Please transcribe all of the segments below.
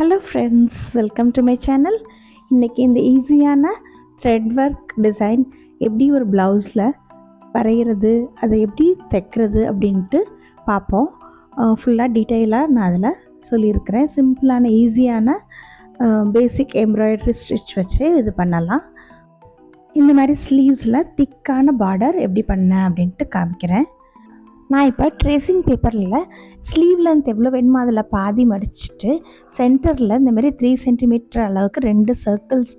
Hello friends, welcome to my channel. இன்றைக்கி இந்த ஈஸியான த்ரெட் ஒர்க் டிசைன் எப்படி ஒரு ப்ளவுஸில் வரைகிறது, அதை எப்படி தைக்கிறது அப்படின்ட்டு பார்ப்போம். ஃபுல்லாக டீட்டெயிலாக நான் அதில் சொல்லியிருக்கிறேன். சிம்பிளான ஈஸியான பேசிக் எம்ப்ராய்டரி ஸ்டிச் வச்சு இது பண்ணலாம். இந்த மாதிரி ஸ்லீவ்ஸில் திக்கான பார்டர் எப்படி பண்ணேன் அப்படின்ட்டு காமிக்கிறேன். நான் இப்போ ட்ரேசிங் பேப்பரில் ஸ்லீவ் லென்த் எவ்வளோ வேணுமோ அதில் பாதி மடிச்சுட்டு சென்டரில் இந்தமாரி 3 சென்டிமீட்டர் அளவுக்கு 2 சர்க்கிள்ஸ்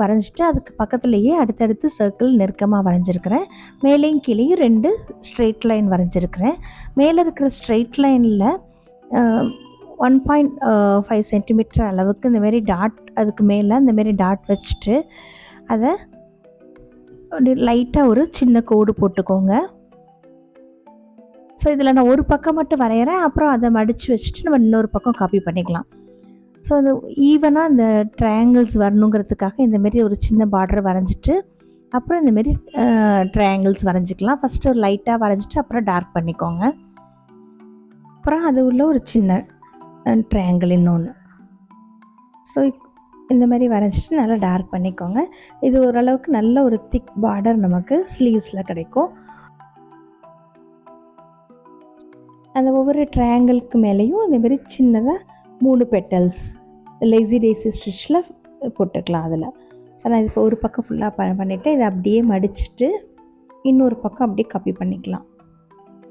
வரைஞ்சிட்டு அதுக்கு பக்கத்துலேயே அடுத்தடுத்து சர்க்கிள் நெருக்கமாக வரைஞ்சிருக்கிறேன். மேலேயும் கீழேயும் 2 ஸ்ட்ரெயிட் லைன் வரைஞ்சிருக்கிறேன். மேலே இருக்கிற ஸ்ட்ரெயிட் லைனில் 1.5 சென்டிமீட்டர் அளவுக்கு இந்தமாரி டாட், அதுக்கு மேலே இந்தமாரி டாட் வச்சுட்டு அதை லைட்டாக ஒரு சின்ன கோடு போட்டுக்கோங்க. ஸோ இதில் நான் ஒரு பக்கம் மட்டும் வரைகிறேன், அப்புறம் அதை மடித்து வச்சுட்டு நம்ம இன்னொரு பக்கம் காப்பி பண்ணிக்கலாம். ஸோ அது ஈவனாக இந்த ட்ரையாங்கிள்ஸ் வரணுங்கிறதுக்காக இந்தமாரி ஒரு சின்ன பார்டர் வரைஞ்சிட்டு அப்புறம் இந்தமாரி ட்ரையாங்கிள்ஸ் வரைஞ்சிக்கலாம். ஃபஸ்ட்டு ஒரு லைட்டாக வரைஞ்சிட்டு அப்புறம் டார்க் பண்ணிக்கோங்க. அப்புறம் அது உள்ள ஒரு சின்ன ட்ரையாங்கிள் இன்னொன்று. ஸோ இந்த மாதிரி வரைஞ்சிட்டு நல்லா டார்க் பண்ணிக்கோங்க. இது ஓரளவுக்கு நல்ல ஒரு திக் பார்டர் நமக்கு ஸ்லீவ்ஸில் கிடைக்கும். அந்த ஒவ்வொரு ட்ரையாங்கிளுக்கு மேலேயும் அதேமாரி சின்னதாக 3 பெட்டல்ஸ் லேசி டேசி ஸ்டிச்சில் போட்டுக்கலாம் அதில். ஸோ நான் இப்போ ஒரு பக்கம் ஃபுல்லாக பண்ணிவிட்டு இதை அப்படியே மடிச்சுட்டு இன்னொரு பக்கம் அப்படியே காப்பி பண்ணிக்கலாம்.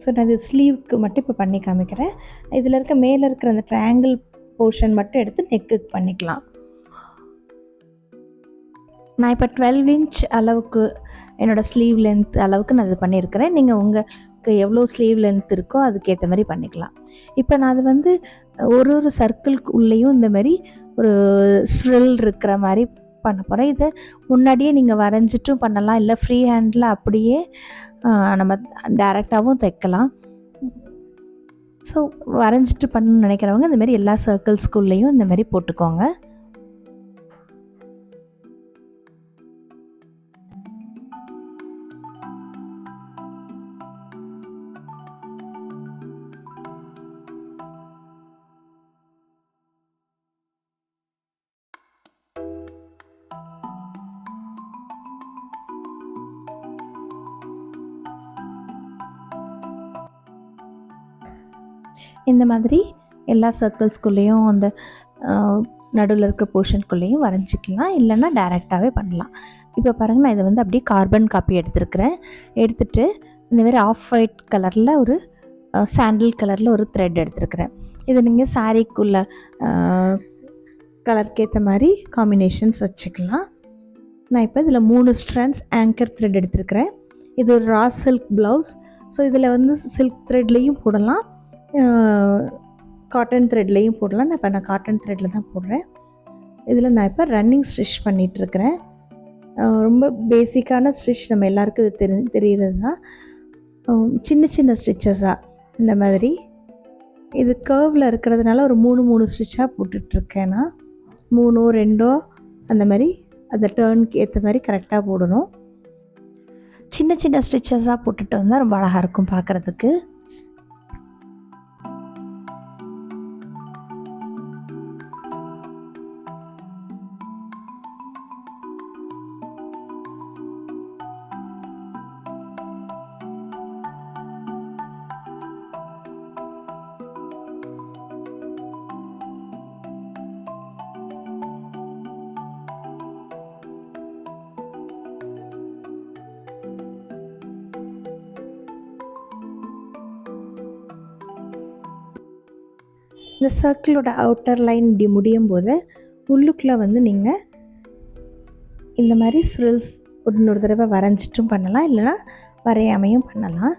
ஸோ நான் இது ஸ்லீவுக்கு மட்டும் இப்போ பண்ணி காமிக்கிறேன். இதில் இருக்க மேலே இருக்கிற அந்த ட்ரையாங்கிள் போர்ஷன் மட்டும் எடுத்து நெக்குக்கு பண்ணிக்கலாம். நான் இப்போ 12 இன்ச் அளவுக்கு என்னோடய ஸ்லீவ் லென்த் அளவுக்கு நான் இது பண்ணியிருக்கிறேன். நீங்கள் உங்களுக்கு எவ்வளோ ஸ்லீவ் லென்த் இருக்கோ அதுக்கேற்ற மாதிரி பண்ணிக்கலாம். இப்போ நான் அது வந்து ஒரு சர்க்கிள்க்கு உள்ளேயும் இந்த மாதிரி ஒரு ஸ்ரில் இருக்கிற மாதிரி பண்ண போகிறேன். இதை முன்னாடியே நீங்கள் வரைஞ்சிட்டும் பண்ணலாம், இல்லை ஃப்ரீ ஹேண்டில் அப்படியே நம்ம டைரெக்டாகவும் தைக்கலாம். ஸோ வரைஞ்சிட்டு பண்ணணும்னு நினைக்கிறவங்க இந்தமாரி எல்லா சர்க்கிள்ஸ்குள்ளேயும் இந்த மாதிரி போட்டுக்கோங்க. இந்த மாதிரி எல்லா சர்க்கிள்ஸ்குள்ளேயும் அந்த நடுவில் இருக்க போர்ஷனுக்குள்ளேயும் வரைஞ்சிக்கலாம், இல்லைன்னா டைரெக்டாகவே பண்ணலாம். இப்போ பாருங்கள், நான் இதை வந்து அப்படியே கார்பன் காப்பி எடுத்துருக்கிறேன். எடுத்துகிட்டு இந்தமாரி ஆஃப் ஒயிட் கலரில் ஒரு சாண்டில் கலரில் ஒரு த்ரெட் எடுத்துருக்கிறேன். இதை நீங்கள் சாரீக்குள்ள கலருக்கு ஏற்ற மாதிரி காம்பினேஷன்ஸ் வச்சுக்கலாம். நான் இப்போ இதில் 3 ஸ்ட்ராண்ட்ஸ் ஆங்கர் த்ரெட் எடுத்துருக்கிறேன். இது ஒரு ரா சில்க் ப்ளவுஸ். ஸோ இதில் வந்து சில்க் த்ரெட்லேயும் போடலாம், காட்டன் த்ரெட்லேயும் போடலாம். நான் இப்போ காட்டன் த்ரெட்டில் தான் போடுறேன். இதில் நான் இப்போ ரன்னிங் ஸ்டிச் பண்ணிகிட்ருக்கிறேன். ரொம்ப பேசிக்கான ஸ்டிச், நம்ம எல்லாருக்கும் இது தெரிகிறது தான். சின்ன சின்ன ஸ்டிச்சஸாக இந்த மாதிரி இது கர்வில் இருக்கிறதுனால ஒரு 3 ஸ்டிச்சாக போட்டுட்ருக்கேன். நான் 3 2 அந்த மாதிரி அந்த டர்னுக்கு ஏற்ற மாதிரி கரெக்டாக போடணும். சின்ன சின்ன ஸ்டிச்சஸாக போட்டுட்டு வந்தால் ரொம்ப அழகாக இருக்கும் பார்க்குறதுக்கு. இந்த சர்க்கிளோட அவுட்டர் லைன் இப்படி முடியும் போது உள்ளுக்குள்ளே வந்து நீங்கள் இந்த மாதிரி ஸ்ரில்ஸ் இன்னொரு தடவை வரைஞ்சிட்டும் பண்ணலாம், இல்லைனா வரையாமையும் பண்ணலாம்.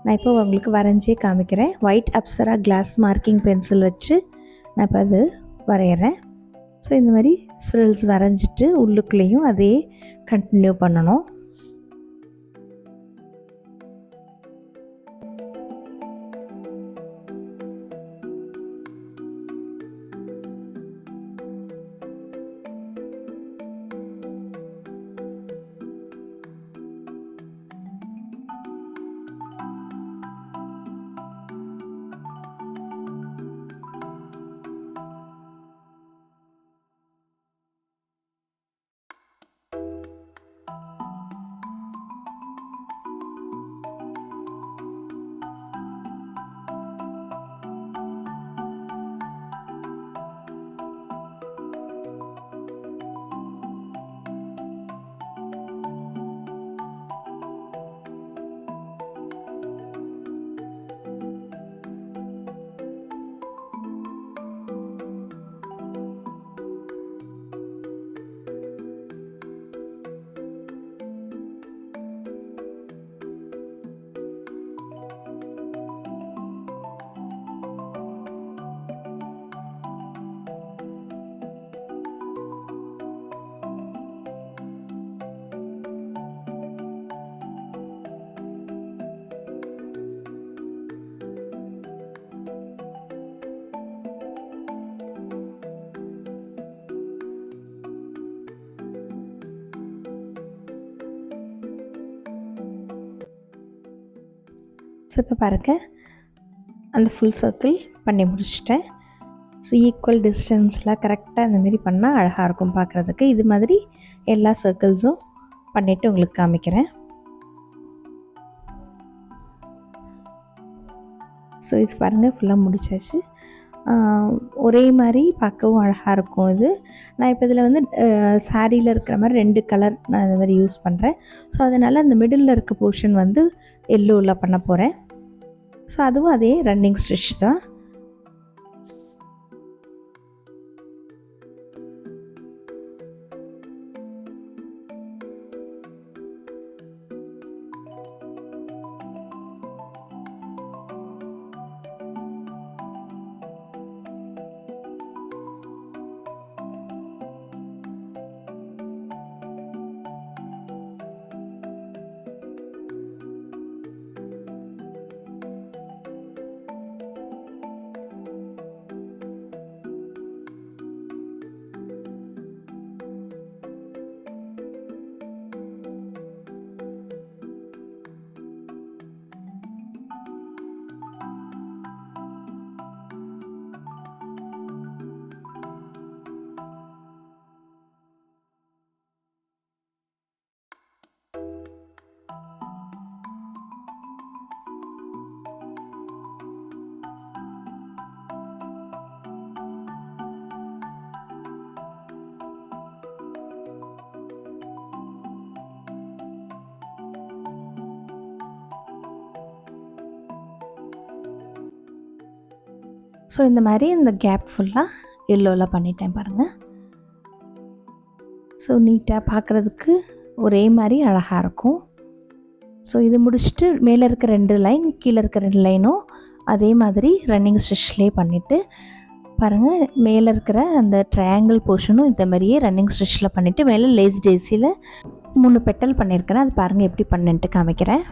நான் இப்போ உங்களுக்கு வரைஞ்சே காமிக்கிறேன். White Apsara class marking pencil வச்சு நான் இப்போ அது வரைகிறேன். ஸோ இந்த மாதிரி ஸ்ரில்ஸ் வரைஞ்சிட்டு உள்ளுக்குள்ளேயும் அதே கண்டினியூ பண்ணணும். ஸோ இப்போ பாருங்கள், அந்த ஃபுல் சர்க்கிள் பண்ணி முடிச்சிட்டேன். ஸோ ஈக்குவல் டிஸ்டன்ஸில் கரெக்டாக இந்தமாரி பண்ணால் அழகாக இருக்கும் பார்க்குறதுக்கு. இது மாதிரி எல்லா சர்க்கிள்ஸும் பண்ணிவிட்டு உங்களுக்கு காமிக்கிறேன். ஸோ இது பாருங்கள், ஃபுல்லாக முடிச்சாச்சு. ஒரே மாதிரி பார்க்கவும் அழகாக இருக்கும் இது. நான் இப்போ இதில் வந்து சாரியில் இருக்கிற மாதிரி 2 கலர் நான் இது மாதிரி யூஸ் பண்ணுறேன். ஸோ அதனால் அந்த மிடில் இருக்க போர்ஷன் வந்து எல்லோவில் பண்ண போகிறேன். ஸோ அதுவும் அதே ரன்னிங் ஸ்டிச் தான். ஸோ இந்த மாதிரி இந்த கேப் ஃபுல்லாக எல்லோவில் பண்ணிட்டேன் பாருங்கள். ஸோ நீட்டாக பார்க்குறதுக்கு ஒரே மாதிரி அழகாக இருக்கும். ஸோ இது முடிச்சுட்டு மேலே இருக்க 2 லைன், கீழே இருக்க 2 லைனும் அதே மாதிரி ரன்னிங் ஸ்டிச்லேயே பண்ணிவிட்டு பாருங்கள், மேலே இருக்கிற அந்த ட்ரையாங்கிள் போர்ஷனும் இந்த மாதிரியே ரன்னிங் ஸ்டிச்சில் பண்ணிவிட்டு மேலே லேஸ் டேஸியில் 3 பெட்டல் பண்ணியிருக்கிறேன். அது பாருங்கள் எப்படி பண்ணிட்டு காமிக்கிறேன்.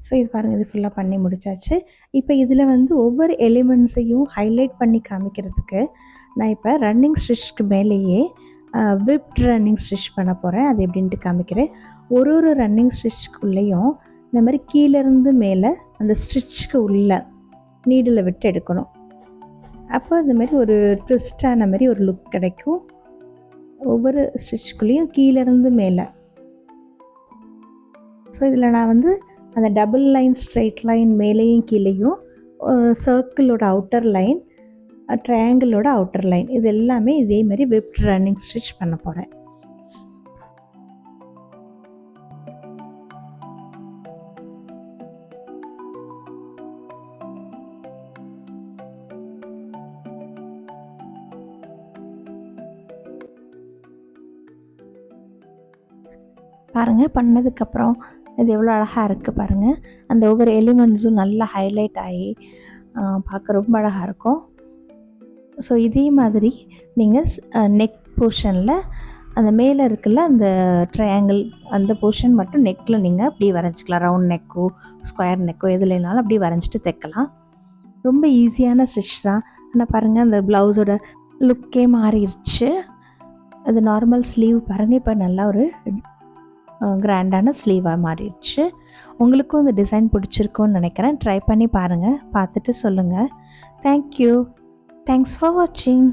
ஸோ இது பாருங்கள், இது ஃபுல்லாக பண்ணி முடித்தாச்சு. இப்போ இதில் வந்து ஒவ்வொரு எலிமெண்ட்ஸையும் ஹைலைட் பண்ணி காமிக்கிறதுக்கு நான் இப்போ ரன்னிங் ஸ்டிச்சுக்கு மேலேயே விப்ட் ரன்னிங் ஸ்டிச் பண்ண போகிறேன். அது எப்படின்ட்டு காமிக்கிறேன். ஒரு ரன்னிங் ஸ்டிச்சுக்குள்ளேயும் இந்த மாதிரி கீழேருந்து மேலே அந்த ஸ்டிச்சுக்கு உள்ள நீடில் விட்டு எடுக்கணும். அப்போ இந்த மாதிரி ஒரு ட்விஸ்டான மாதிரி ஒரு லுக் கிடைக்கும். ஒவ்வொரு ஸ்டிச்சுக்குள்ளேயும் கீழேருந்து மேலே. ஸோ இதில் நான் வந்து அந்த டபுள் லைன், ஸ்ட்ரெயிட் லைன் மேலேயும் கீழேயும், சர்க்கிளோட அவுட்டர் லைன், ட்ரையாங்கிளோட அவுட்டர் லைன், இது எல்லாமே இதே மாதிரி விப்ட் ரன்னிங் ஸ்டிச் பண்ண போகிறேன். பாருங்கள், பண்ணதுக்கப்புறம் இது எவ்வளோ அழகாக இருக்குது பாருங்கள். அந்த ஒவ்வொரு எலிமெண்ட்ஸும் நல்லா ஹைலைட் ஆகி பார்க்க ரொம்ப அழகாக இருக்கும். ஸோ இதே மாதிரி நீங்கள் நெக் போர்ஷனில் அந்த மேலே இருக்குல்ல அந்த ட்ரையாங்கிள் அந்த போர்ஷன் மட்டும் நெக்கில் நீங்கள் அப்படியே வரைஞ்சிக்கலாம். ரவுண்ட் நெக்கோ ஸ்கொயர் நெக்கோ எதுலனாலும் அப்படியே வரைஞ்சிட்டு தைக்கலாம். ரொம்ப ஈஸியான ஸ்டிச் தான். ஆனால் பாருங்கள் அந்த ப்ளவுஸோட லுக்கே மாறிடுச்சு. அது நார்மல் ஸ்லீவ் பாருங்கள், இப்போ நல்லா ஒரு கிராண்டான ஸ்லீவாக மாறிடுச்சு. உங்களுக்கும் இந்த டிசைன் பிடிச்சிருக்குன்னு நினைக்கிறேன். ட்ரை பண்ணி பாருங்கள், பார்த்துட்டு சொல்லுங்கள். தேங்க்யூ. தேங்க்ஸ் ஃபார் வாட்சிங்.